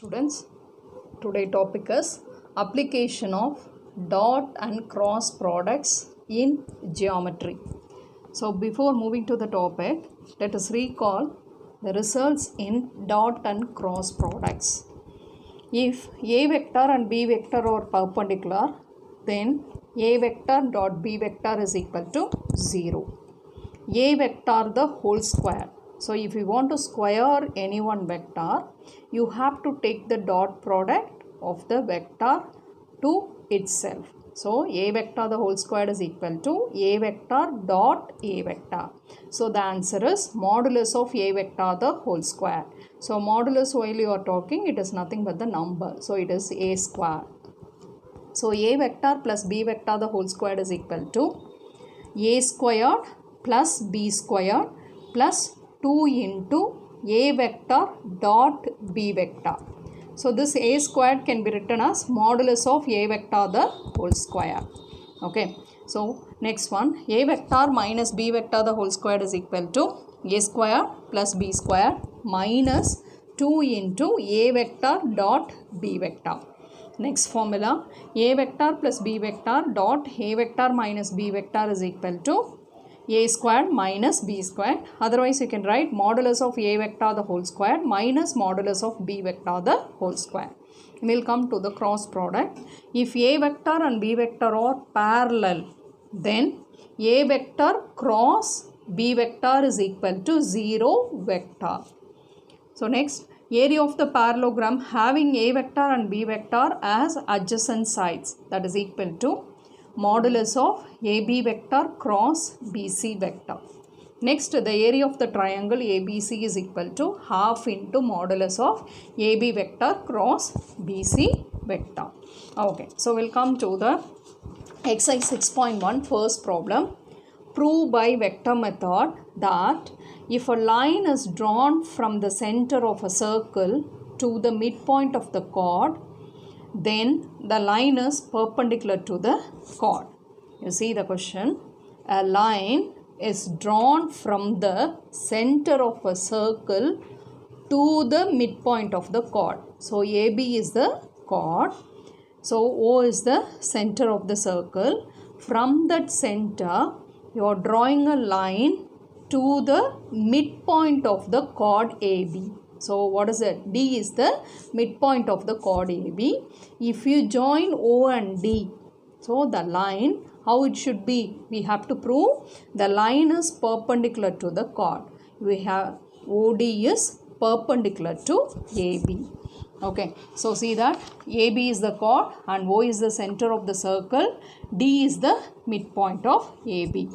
Students, today topic is application of dot and cross products in geometry. So before moving to the topic, let us recall the results in dot and cross products. If a vector and b vector are perpendicular, then a vector dot b vector is equal to 0. A vector the whole square. So if you want to square any one vector, you have to take the dot product of the vector to itself. So a vector the whole square is equal to a vector dot a vector. So the answer is modulus of a vector the whole square. So modulus, while you are talking, it is nothing but the number. So it is a square. So a vector plus b vector the whole square is equal to a squared plus b squared plus 2 into a vector dot b vector. So this a squared can be written as modulus of a vector the whole square. Okay. So next one, a vector minus b vector the whole square is equal to a square plus b square minus 2 into a vector dot b vector. Next formula, a vector plus b vector dot a vector minus b vector is equal to a squared minus b squared. Otherwise you can write modulus of a vector the whole square minus modulus of b vector the whole square. We will come to the cross product. If a vector and b vector are parallel, then a vector cross b vector is equal to 0 vector. So next, area of the parallelogram having a vector and b vector as adjacent sides, that is equal to modulus of AB vector cross BC vector. Next, the area of the triangle ABC is equal to half into modulus of AB vector cross BC vector. Okay, so we'll come to the exercise 6.1 first problem. Prove by vector method that if a line is drawn from the center of a circle to the midpoint of the chord, then the line is perpendicular to the chord. You see the question. A line is drawn from the center of a circle to the midpoint of the chord. So AB is the chord. So O is the center of the circle. From that center, you are drawing a line to the midpoint of the chord AB. So what is it? D is the midpoint of the chord AB. If you join O and D, so the line, how it should be? We have to prove the line is perpendicular to the chord. We have OD is perpendicular to AB. Okay, so see that AB is the chord and O is the center of the circle. D is the midpoint of AB.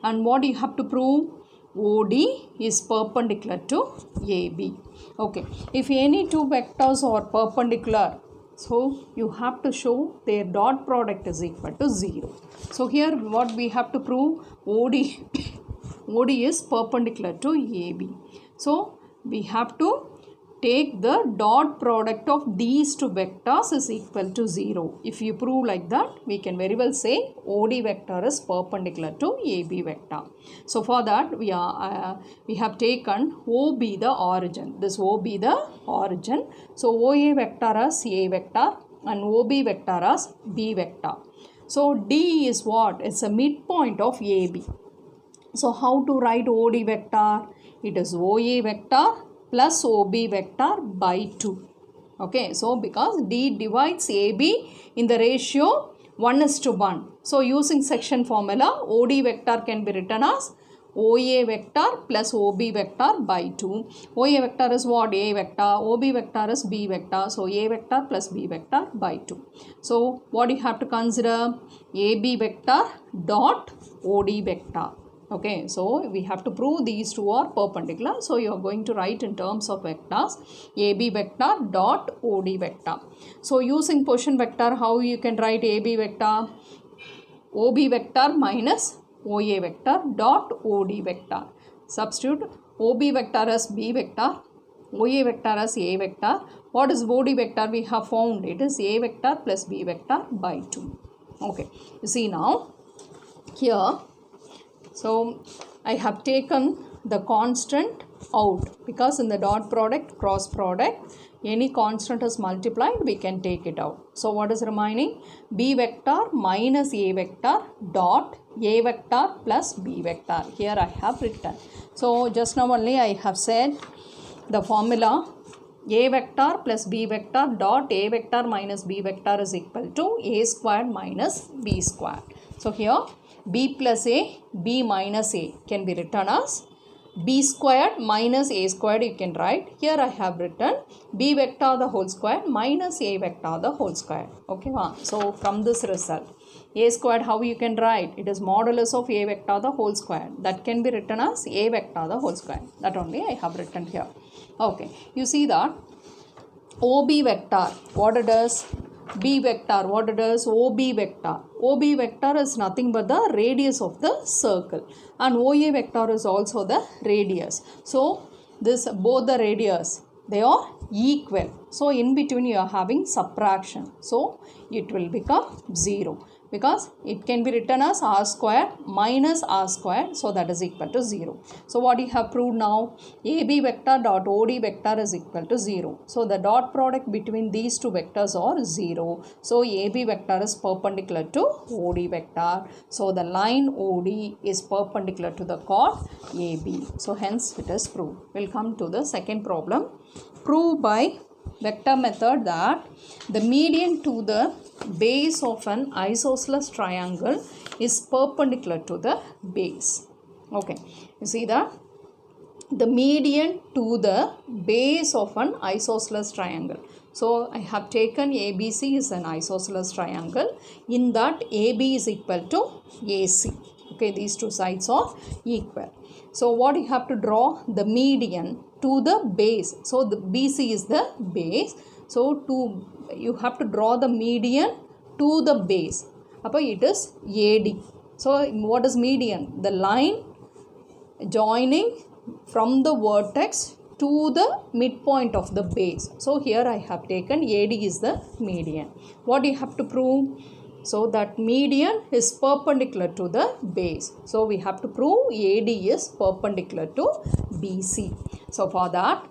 And what you have to prove? OD is perpendicular to AB. Okay, if any two vectors are perpendicular, so you have to show their dot product is equal to 0. So here what we have to prove? OD is perpendicular to AB. So we have to take the dot product of these two vectors is equal to 0. If you prove like that, we can very well say OD vector is perpendicular to AB vector. So for that, we have taken OB the origin. This OB the origin. So OA vector as A vector and OB vector as B vector. So D is what? It's a midpoint of AB. So how to write OD vector? It is OA vector plus OB vector by 2. Okay, so because D divides AB in the ratio 1:1. So using section formula, OD vector can be written as OA vector plus OB vector by 2. OA vector is what? A vector. OB vector is B vector. So A vector plus B vector by 2. So what you have to consider? AB vector dot OD vector. Okay, so we have to prove these two are perpendicular. So you are going to write in terms of vectors AB vector dot OD vector. So using position vector, how you can write AB vector? OB vector minus OA vector dot OD vector. Substitute OB vector as B vector, OA vector as A vector. What is OD vector? We have found it is A vector plus B vector by 2. Okay, you see now here. So I have taken the constant out because in the dot product, cross product, any constant is multiplied, we can take it out. So what is remaining? B vector minus A vector dot A vector plus B vector. Here I have written. So just now only I have said the formula A vector plus B vector dot A vector minus B vector is equal to A squared minus B squared. So here B plus A, B minus A can be written as B squared minus A squared you can write. Here I have written B vector the whole square minus A vector the whole square. Okay, so from this result, A squared how you can write? It is modulus of A vector the whole square. That can be written as A vector the whole square. That only I have written here. Okay, you see that OB vector, what it is? B vector, what it is? OB vector. OB vector is nothing but the radius of the circle, and OA vector is also the radius. So this both the radius, they are equal. So in between you are having subtraction. So it will become 0, because it can be written as r square minus r square, so that is equal to 0. So what you have proved now? AB vector dot OD vector is equal to 0. So the dot product between these two vectors are 0. So AB vector is perpendicular to OD vector. So the line OD is perpendicular to the chord AB. So hence it is proved. We'll come to the second problem. Prove by vector method that the median to the base of an isosceles triangle is perpendicular to the base. Okay, you see that the median to the base of an isosceles triangle. So I have taken ABC is an isosceles triangle. In that AB is equal to AC. Okay, these two sides are equal. So what you have to draw? The median to the base. So the BC is the base. So you have to draw the median to the base. It is AD. So what is median? The line joining from the vertex to the midpoint of the base. So here I have taken AD is the median. What you have to prove? So that median is perpendicular to the base. So we have to prove AD is perpendicular to BC. So for that,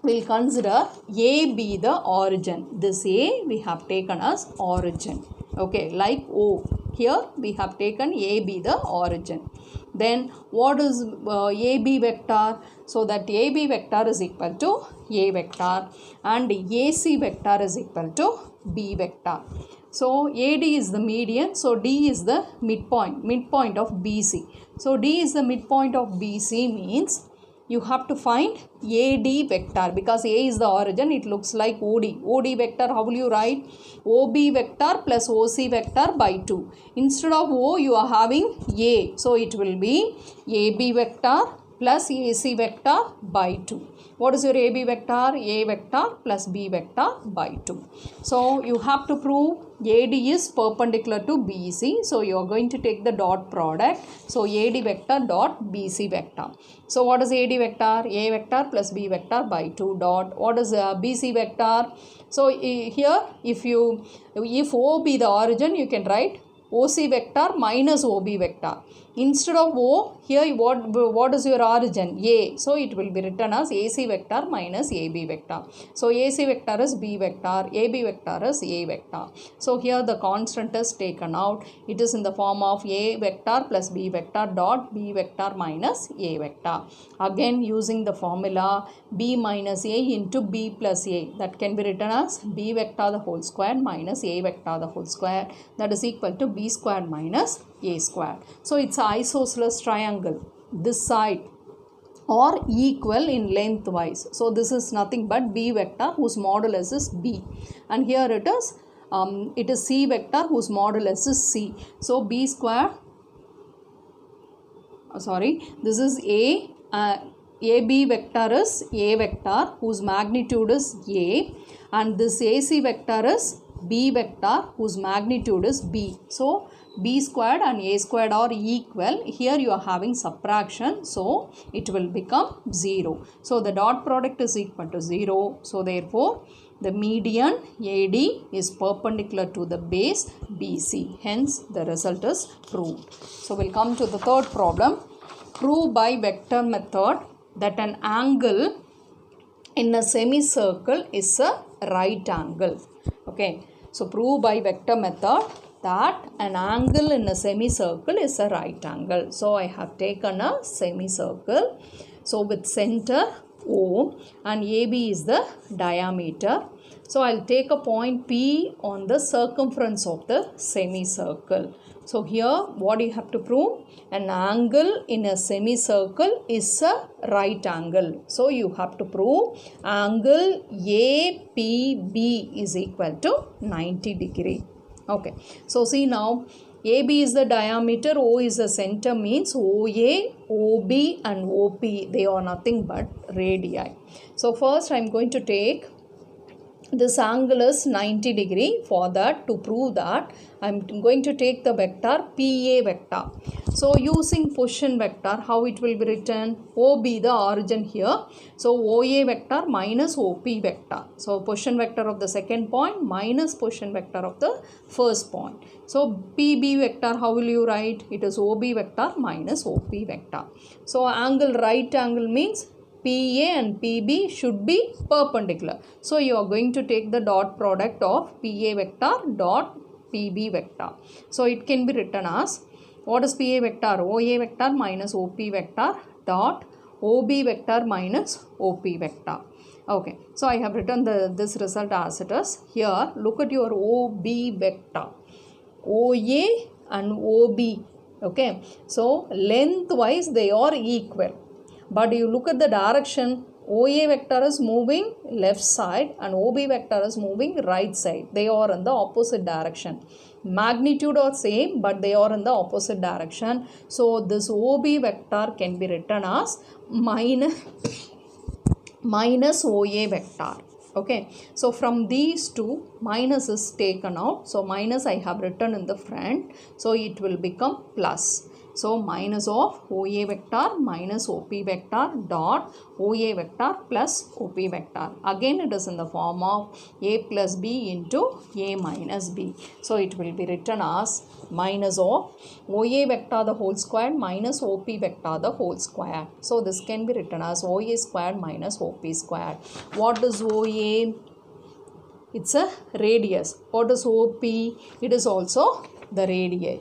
we'll consider A be the origin. This A we have taken as origin. Okay, like O. Here we have taken A be the origin. Then what is AB vector? So that AB vector is equal to A vector and AC vector is equal to B vector. So AD is the median. So D is the midpoint of BC. So D is the midpoint of BC means you have to find AD vector, because A is the origin. It looks like OD. OD vector, how will you write? OB vector plus OC vector by 2. Instead of O, you are having A. So it will be AB vector plus AC vector by 2. What is your AB vector? A vector plus B vector by 2. So you have to prove AD is perpendicular to BC. So you are going to take the dot product. So AD vector dot BC vector. So what is AD vector? A vector plus B vector by 2 dot. What is BC vector? So here if O be the origin, you can write OC vector minus OB vector. Instead of O, here what is your origin? A. So it will be written as AC vector minus AB vector. So AC vector is B vector, AB vector is A vector. So here the constant is taken out. It is in the form of A vector plus B vector dot B vector minus A vector. Again using the formula B minus A into B plus A. That can be written as B vector the whole square minus A vector the whole square. That is equal to B squared minus A squared. So it's an isosceles triangle. This side are equal in lengthwise. So this is nothing but B vector whose modulus is B. And here it is C vector whose modulus is C. So B square, this is AB vector is A vector whose magnitude is A, and this AC vector is B vector whose magnitude is B. So B squared and A squared are equal. Here you are having subtraction, so it will become 0. So the dot product is equal to 0. So therefore the median AD is perpendicular to the base BC. Hence the result is proved. So we'll come to the third problem. Prove by vector method that an angle in a semicircle is a right angle. Okay, so prove by vector method that an angle in a semicircle is a right angle. So I have taken a semicircle, so with center O and AB is the diameter. So I'll take a point P on the circumference of the semicircle. So here what you have to prove? An angle in a semicircle is a right angle. So you have to prove angle APB is equal to 90 degree. Okay. So see now, AB is the diameter, O is the center, means OA, OB and OP, they are nothing but radii. So first I am going to take this angle is 90 degree. For that, to prove that, I am going to take the vector PA vector. So using position vector, how it will be written? OB the origin here. So OA vector minus OP vector. So position vector of the second point minus position vector of the first point. So PB vector, how will you write? It is OB vector minus OP vector. So angle, right angle means PA and PB should be perpendicular. So you are going to take the dot product of PA vector dot PB vector. So it can be written as, what is PA vector? OA vector minus OP vector dot OB vector minus OP vector. Okay, so I have written this result as it is. Here, look at your OB vector. OA and OB. Okay, so lengthwise they are equal. But you look at the direction, OA vector is moving left side and OB vector is moving right side. They are in the opposite direction. Magnitude are same, but they are in the opposite direction. So this OB vector can be written as minus OA vector. Okay, so from these two, minus is taken out. So minus I have written in the front. So it will become plus. So minus of OA vector minus OP vector dot OA vector plus OP vector. Again it is in the form of A plus B into A minus B. So it will be written as minus of OA vector the whole square minus OP vector the whole square. So this can be written as OA squared minus OP squared. What is OA? It's a radius. What is OP? It is also the radii.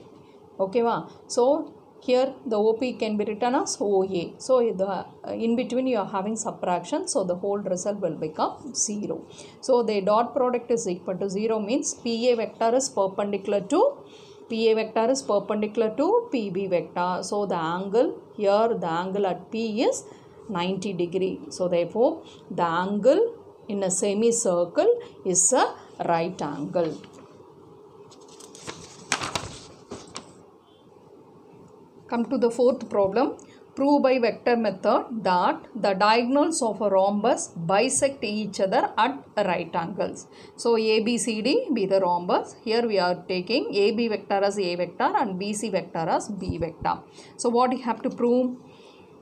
Okay, so here the OP can be written as OA. So the in between you are having subtraction, so the whole result will become 0. So the dot product is equal to 0 means PA vector is perpendicular to PB vector. So the angle here, the angle at P is 90 degree. So therefore the angle in a semicircle is a right angle. Come to the fourth problem. Prove by vector method that the diagonals of a rhombus bisect each other at right angles. So ABCD be the rhombus. Here we are taking AB vector as A vector and BC vector as B vector. So what you have to prove?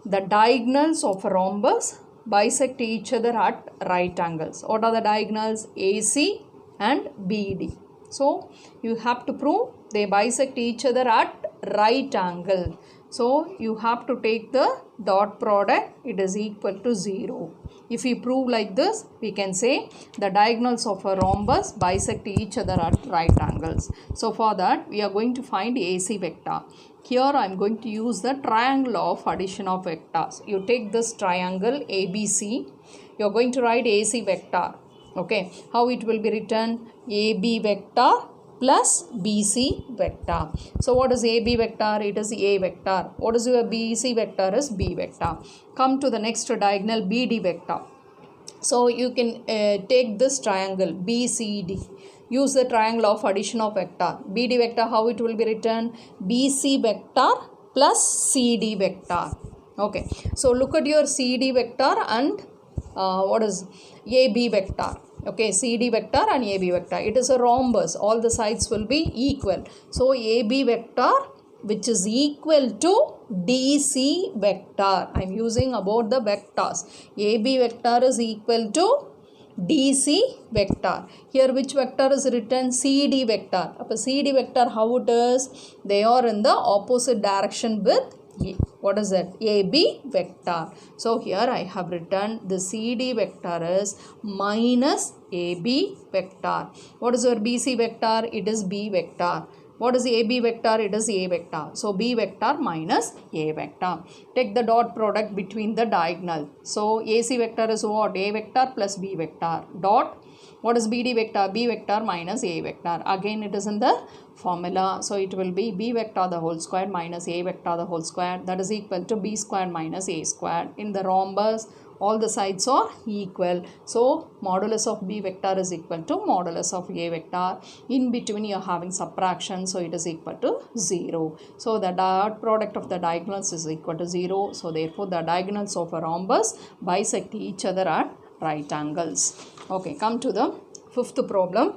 The diagonals of a rhombus bisect each other at right angles. What are the diagonals? AC and BD. So you have to prove they bisect each other at right angle. So you have to take the dot product, it is equal to 0. If we prove like this, we can say the diagonals of a rhombus bisect each other at right angles. So for that we are going to find AC vector. Here I am going to use the triangle of addition of vectors. You take this triangle ABC, you are going to write AC vector. Okay, how it will be written? AB vector plus BC vector. So what is AB vector? It is A vector. What is your BC vector? Is B vector. Come to the next diagonal BD vector. So you can take this triangle BCD. Use the triangle of addition of vector. BD vector, how it will be written? BC vector plus CD vector. Okay, so look at your CD vector and what is AB vector. Okay, CD vector and AB vector. It is a rhombus. All the sides will be equal. So AB vector which is equal to DC vector. I am using about the vectors. AB vector is equal to DC vector. Here which vector is written? CD vector. CD vector, how it is? They are in the opposite direction with what is that? AB vector. So here I have written the CD vector is minus AB vector. What is your BC vector? It is B vector. What is AB vector? It is A vector. So B vector minus A vector. Take the dot product between the diagonal. So AC vector is what? A vector plus B vector. Dot. What is BD vector? B vector minus A vector. Again it is in the formula. So it will be B vector the whole square minus A vector the whole square. That is equal to B square minus A square. In the rhombus, all the sides are equal. So modulus of B vector is equal to modulus of A vector. In between you are having subtraction. So it is equal to 0. So the dot product of the diagonals is equal to 0. So therefore the diagonals of a rhombus bisect each other at right angles. Okay, come to the fifth problem.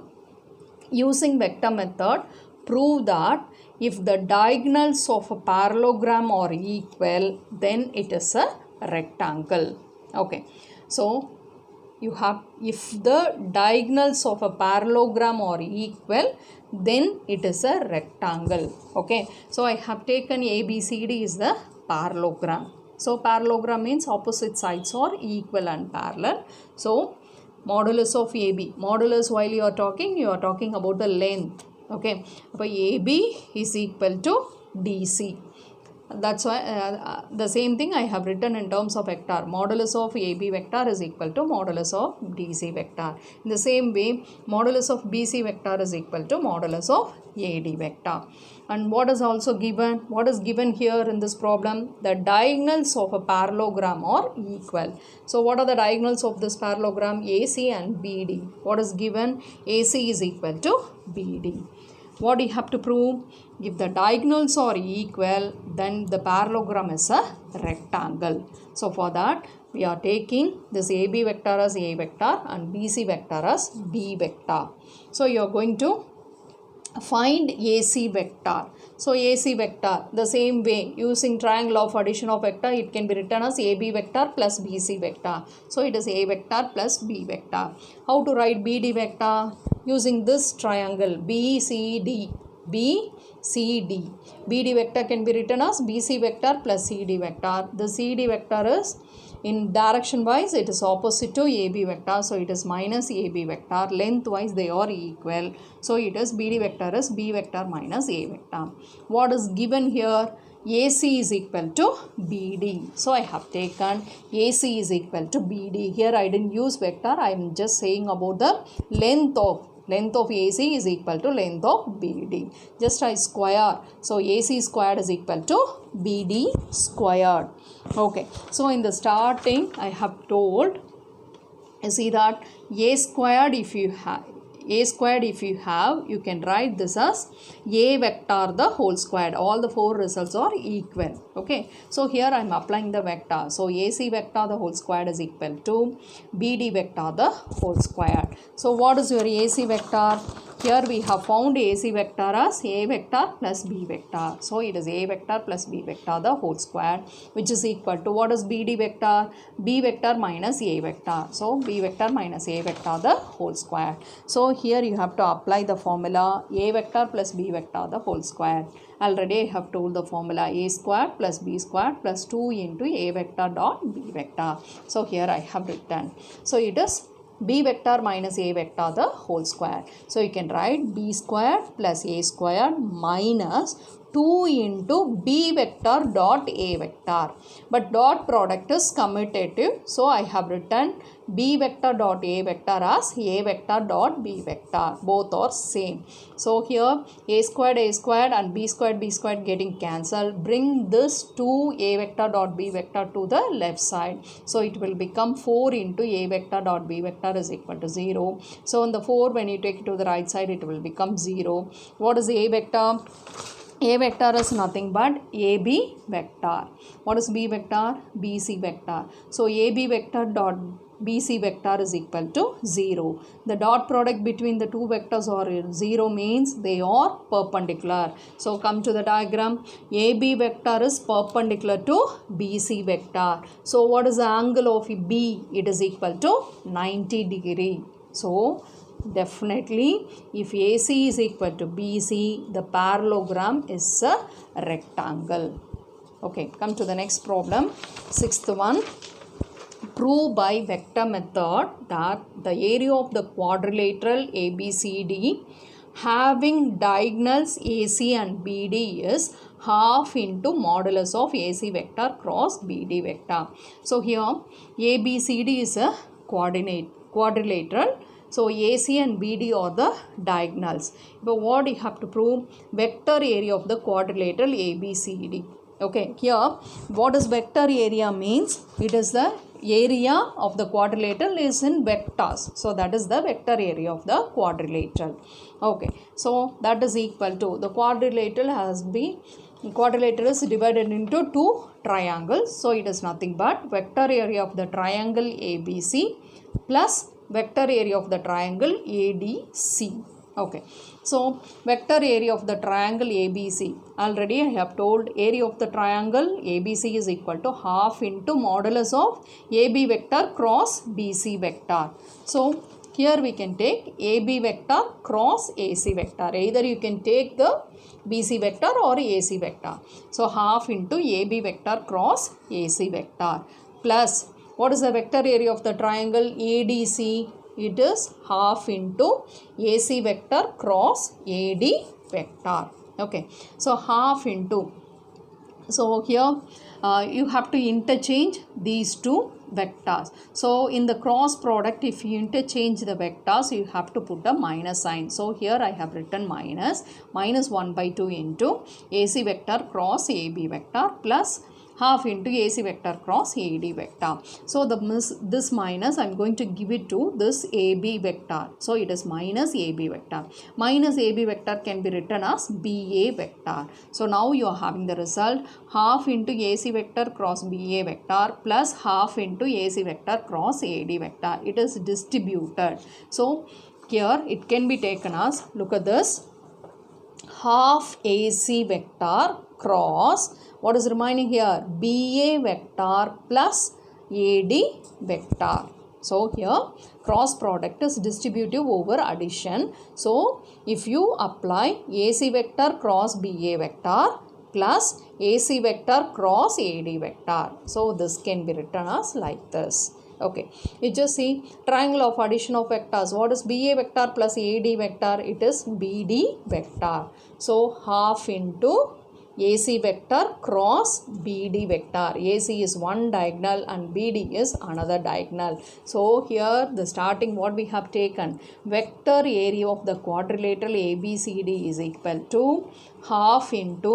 Using vector method, prove that if the diagonals of a parallelogram are equal, then it is a rectangle. Okay, so you have, if the diagonals of a parallelogram are equal, then it is a rectangle. Okay, so I have taken ABCD is the parallelogram. So parallelogram means opposite sides are equal and parallel. So modulus of AB. Modulus, while you are talking about the length. Okay. So AB is equal to DC. That's why the same thing I have written in terms of vector. Modulus of AB vector is equal to modulus of DC vector. In the same way, modulus of BC vector is equal to modulus of AD vector. And what is also given? What is given here in this problem? The diagonals of a parallelogram are equal. So what are the diagonals of this parallelogram? AC and BD. What is given? AC is equal to BD. What do you have to prove? If the diagonals are equal, then the parallelogram is a rectangle. So for that, we are taking this AB vector as A vector and BC vector as B vector. So you are going to find AC vector. So AC vector, the same way, using triangle of addition of vector, it can be written as AB vector plus BC vector. So it is A vector plus B vector. How to write BD vector? Using this triangle BCD. BCD. BD vector can be written as BC vector plus CD vector. The CD vector is, in direction wise, it is opposite to AB vector. So it is minus AB vector. Length wise they are equal. So it is BD vector is B vector minus A vector. What is given here? AC is equal to BD. So I have taken AC is equal to BD. Here I didn't use vector. I am just saying about the length of AC is equal to length of BD. Just I square. So AC squared is equal to BD squared. Okay. So in the starting I have told, you see that A squared if you have, you can write this as A vector the whole squared. All the four results are equal. Okay. So here I am applying the vector. So AC vector the whole squared is equal to BD vector the whole squared. So what is your AC vector? Here we have found AC vector as A vector plus B vector. So it is A vector plus B vector the whole square, which is equal to, what is BD vector? B vector minus A vector. So B vector minus A vector the whole square. So here you have to apply the formula A vector plus B vector the whole square. Already I have told the formula A square plus B square plus 2 into A vector dot B vector. So here I have written. So it is B vector minus A vector the whole square. So you can write B square plus A square minus 2 into B vector dot A vector. But dot product is commutative. So I have written B vector dot A vector as A vector dot B vector. Both are same. So here A squared and B squared getting cancelled. Bring this to A vector dot B vector to the left side. So it will become 4 into A vector dot B vector is equal to 0. So on the 4, when you take it to the right side, it will become 0. What is A vector? A vector is nothing but AB vector. What is B vector? BC vector. So AB vector dot BC vector is equal to 0. The dot product between the two vectors or 0 means they are perpendicular. So come to the diagram. AB vector is perpendicular to BC vector. So what is the angle of B? It is equal to 90 degree. So definitely if AC is equal to BC, the parallelogram is a rectangle. Okay, come to the next problem. Sixth one. Prove by vector method that the area of the quadrilateral ABCD having diagonals AC and BD is half into modulus of AC vector cross BD vector. So here ABCD is a quadrilateral. So AC and BD are the diagonals. But what you have to prove? Vector area of the quadrilateral ABCD. Okay, here what is vector area means? It is the area of the quadrilateral is in vectors. So that is the vector area of the quadrilateral. Okay, so that is equal to the quadrilateral is divided into two triangles. So it is nothing but vector area of the triangle ABC plus vector area of the triangle ADC. Okay, so vector area of the triangle ABC, already I have told area of the triangle ABC is equal to half into modulus of AB vector cross BC vector. So here we can take AB vector cross AC vector. Either you can take the BC vector or AC vector. So half into AB vector cross AC vector plus what is the vector area of the triangle ADC? It is half into AC vector cross AD vector. Okay, so half into, so here you have to interchange these two vectors. So in the cross product, if you interchange the vectors, you have to put a minus sign. So here I have written minus 1/2 into AC vector cross AB vector plus half into AC vector cross AD vector. So this minus I am going to give it to this AB vector. So it is minus AB vector. Minus AB vector can be written as BA vector. So now you are having the result half into AC vector cross BA vector plus half into AC vector cross AD vector. It is distributed. So here it can be taken as, look at this, half AC vector cross, what is remaining here? BA vector plus AD vector. So here cross product is distributive over addition. So if you apply AC vector cross BA vector plus AC vector cross AD vector. So this can be written as like this. Okay, you just see triangle of addition of vectors. What is BA vector plus AD vector? It is BD vector. So half into AC vector cross BD vector. AC is one diagonal and BD is another diagonal. So here the starting what we have taken, vector area of the quadrilateral ABCD is equal to half into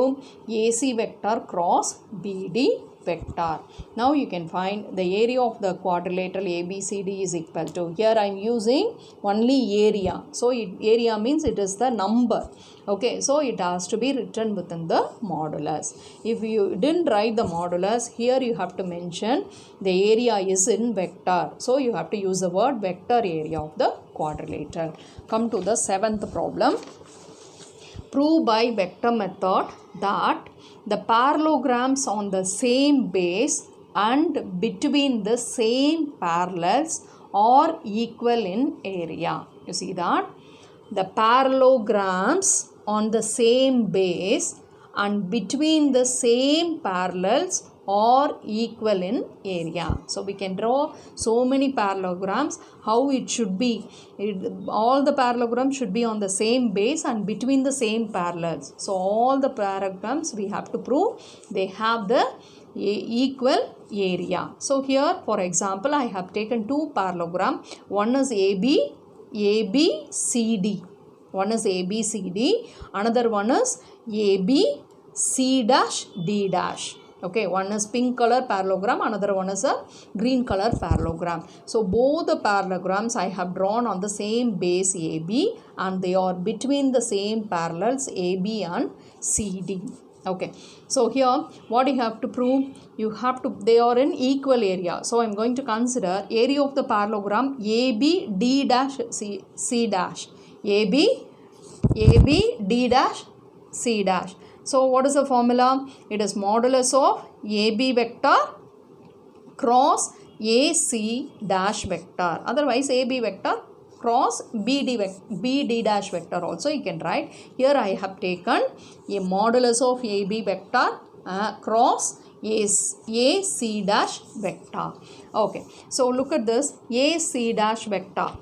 AC vector cross BD vector. Now you can find the area of the quadrilateral ABCD is equal to, here I am using only area. So area means it is the number. Okay, so it has to be written within the modulus. If you didn't write the modulus, here you have to mention the area is in vector. So you have to use the word vector area of the quadrilateral. Come to the seventh problem. Prove by vector method that the parallelograms on the same base and between the same parallels are equal in area. You see that? The parallelograms on the same base and between the same parallels are equal in area. So we can draw so many parallelograms. How it should be? All the parallelograms should be on the same base and between the same parallels. So all the parallelograms we have to prove they have the equal area. So here for example I have taken two parallelogram. One is ABCD. One is ABCD. Another one is ABC''D'. Okay, one is pink color parallelogram, another one is a green color parallelogram. So both the parallelograms I have drawn on the same base AB and they are between the same parallels AB and CD. Okay, so here what you have to prove? You have to, they are in equal area. So I am going to consider area of the parallelogram ABD''C'. ABD''C'. So what is the formula? It is modulus of AB vector cross AC dash vector. Otherwise AB vector cross BD dash vector also you can write. Here I have taken a modulus of AB vector cross AC dash vector. Okay, so look at this AC dash vector.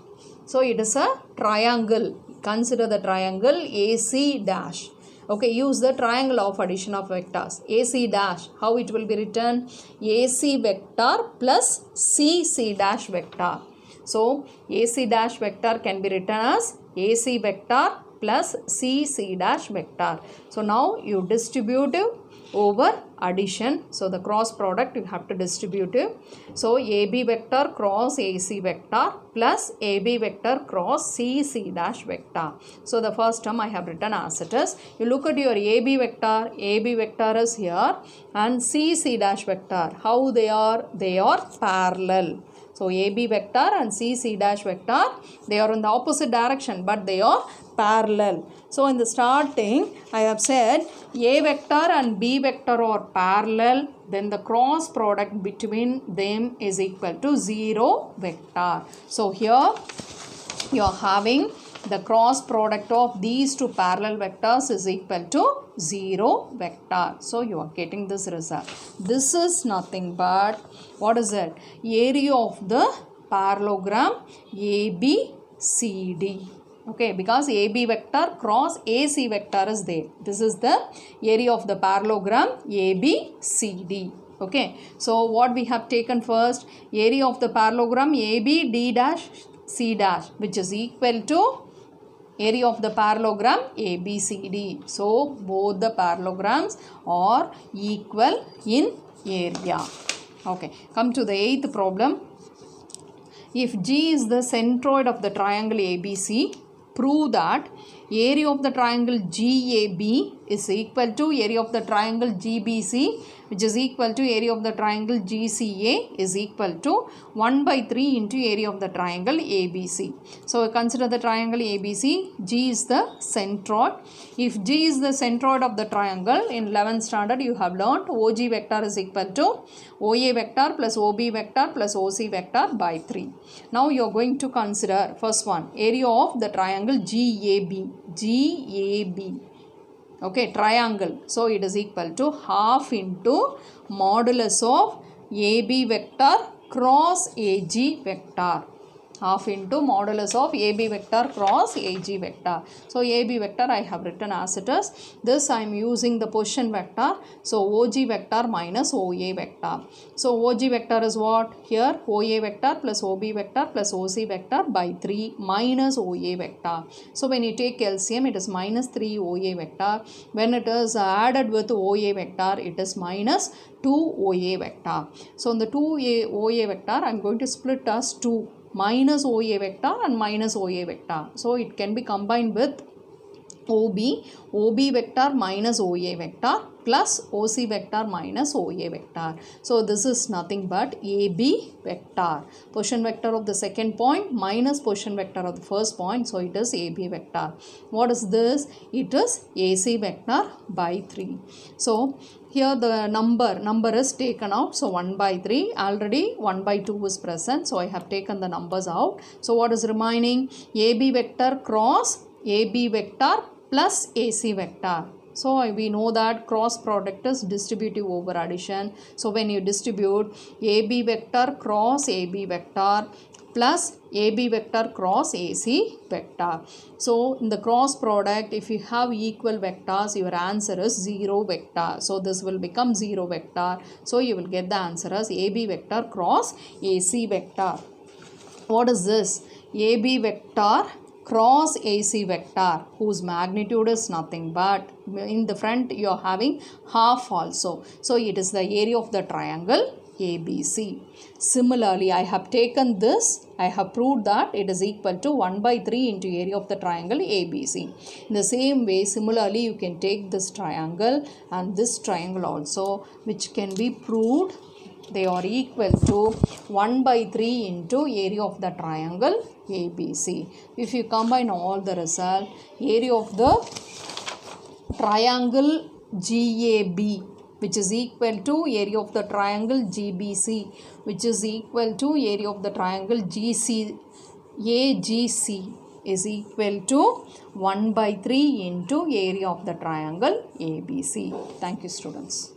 So it is a triangle. Consider the triangle AC dash. Okay, use the triangle of addition of vectors. AC dash, how it will be written? AC vector plus CC dash vector. So AC dash vector can be written as AC vector plus CC dash vector. So now you distributive over addition. So the cross product you have to distributive. So AB vector cross AC vector plus AB vector cross CC dash vector. So the first term I have written as it is. You look at your AB vector is here, and CC dash vector, how they are? They are parallel. So AB vector and CC dash vector, they are in the opposite direction, but they are parallel. So in the starting, I have said A vector and B vector are parallel, then the cross product between them is equal to 0 vector. So here you are having the cross product of these two parallel vectors is equal to 0 vector. So you are getting this result. This is nothing but, what is it? Area of the parallelogram ABCD. Okay, because AB vector cross AC vector is there. This is the area of the parallelogram ABCD. Okay, so what we have taken first? Area of the parallelogram AB D dash C dash, which is equal to area of the parallelogram ABCD. So both the parallelograms are equal in area. Okay, come to the 8th problem. If G is the centroid of the triangle ABC, prove that area of the triangle GAB is equal to area of the triangle GBC, which is equal to area of the triangle GCA is equal to 1 by 3 into area of the triangle ABC. So consider the triangle ABC. G is the centroid. If G is the centroid of the triangle, in 11th standard you have learnt OG vector is equal to OA vector plus OB vector plus OC vector by 3. Now you are going to consider first one, area of the triangle GAB. Okay, triangle. So it is equal to half into modulus of AB vector cross AG vector. Half into modulus of AB vector cross AG vector. So AB vector I have written as it is. This I am using the position vector. So OG vector minus OA vector. So OG vector is what? Here OA vector plus OB vector plus OC vector by 3 minus OA vector. So when you take LCM, it is minus 3 OA vector. When it is added with OA vector, it is minus 2 OA vector. So in the 2 OA vector, I am going to split as 2. Minus OA vector and minus OA vector. So it can be combined with OB vector minus OA vector plus OC vector minus OA vector. So this is nothing but AB vector. Position vector of the second point minus position vector of the first point. So it is AB vector. What is this? It is AC vector by 3. So here the number is taken out. So 1 by 3, already 1 by 2 is present. So I have taken the numbers out. So what is remaining? AB vector cross AB vector plus AC vector. So we know that cross product is distributive over addition. So when you distribute AB vector cross AB vector plus AB vector cross AC vector. So in the cross product, if you have equal vectors, your answer is 0 vector. So this will become 0 vector. So you will get the answer as AB vector cross AC vector. What is this? AB vector cross AC vector, whose magnitude is nothing but, in the front you are having half also. So it is the area of the triangle ABC. Similarly, I have taken this, I have proved that it is equal to 1 by 3 into area of the triangle ABC. In the same way, similarly, you can take this triangle and this triangle also, which can be proved they are equal to 1 by 3 into area of the triangle ABC. If you combine all the result, area of the triangle GAB, which is equal to area of the triangle GBC, which is equal to area of the triangle AGC, is equal to 1 by 3 into area of the triangle ABC. Thank you, students.